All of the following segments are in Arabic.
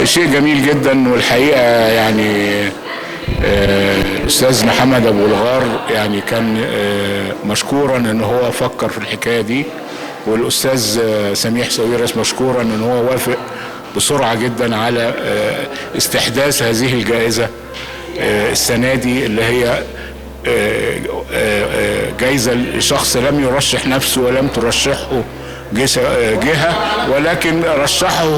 شيء جميل جدا، والحقيقه يعني الاستاذ محمد ابو الغار يعني كان مشكورا ان هو فكر في الحكايه دي، والاستاذ سميح ساويرس مشكورا ان هو وافق بسرعه جدا على استحداث هذه الجائزه السنه دي، اللي هي جائزه لشخص لم يرشح نفسه ولم ترشحه جهه، ولكن رشحه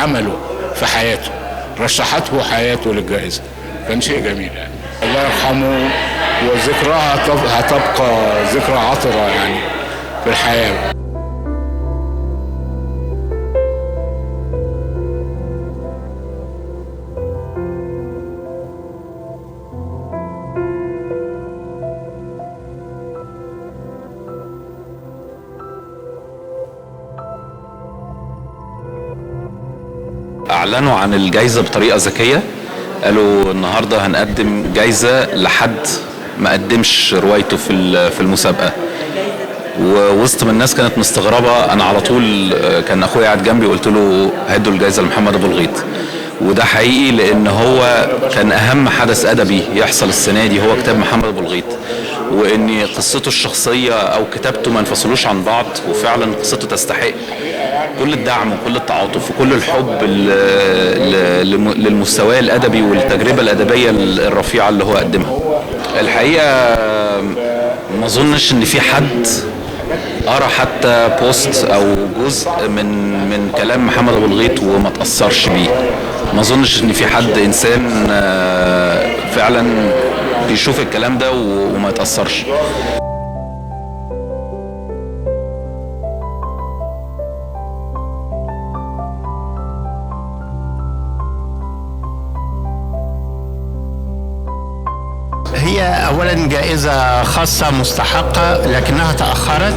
عمله في حياته، رشحته حياته للجائزه. كان شيء جميل يعني. الله يرحمه، وذكرها هتبقى ذكرى عطره يعني في الحياه. اعلنوا عن الجائزه بطريقه ذكيه، قالوا النهارده هنقدم جائزه لحد ما قدمش روايته في المسابقه. ووسط من الناس كانت مستغربه، انا على طول كان اخويا قاعد جنبي قلت له هدوا الجائزه لمحمد ابو الغيط. وده حقيقي، لان هو كان اهم حدث ادبي يحصل السنه دي هو كتاب محمد ابو الغيط، وان قصته الشخصيه او كتابته ما انفصلوش عن بعض، وفعلا قصته تستحق كل الدعم وكل التعاطف وكل الحب للمستوى الادبي والتجربه الادبيه الرفيعه اللي هو قدمها. الحقيقه ما اظنش ان في حد قرا حتى بوست او جزء من كلام محمد ابو الغيط وما تاثرش بيه. ما اظنش ان في حد انسان فعلا بيشوف الكلام ده وما يتاثرش. هي أولا جائزة خاصة مستحقة لكنها تأخرت،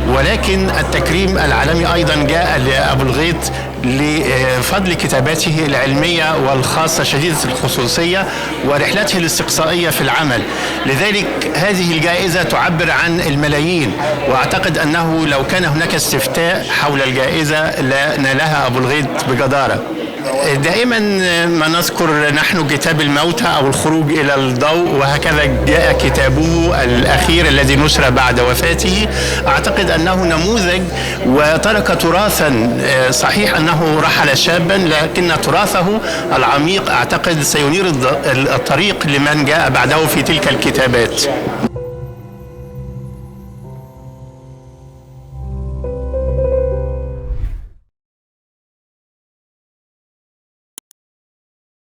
ولكن التكريم العالمي أيضا جاء لأبو الغيط لفضل كتاباته العلمية والخاصة شديدة الخصوصية ورحلته الاستقصائية في العمل. لذلك هذه الجائزة تعبر عن الملايين، وأعتقد أنه لو كان هناك استفتاء حول الجائزة لنالها أبو الغيط بجدارة. دائما ما نذكر نحن كتاب الموتى أو الخروج إلى الضوء، وهكذا جاء كتابه الأخير الذي نشر بعد وفاته. أعتقد أنه نموذج وترك تراثا، صحيح أنه رحل شابا لكن تراثه العميق أعتقد سينير الطريق لمن جاء بعده في تلك الكتابات.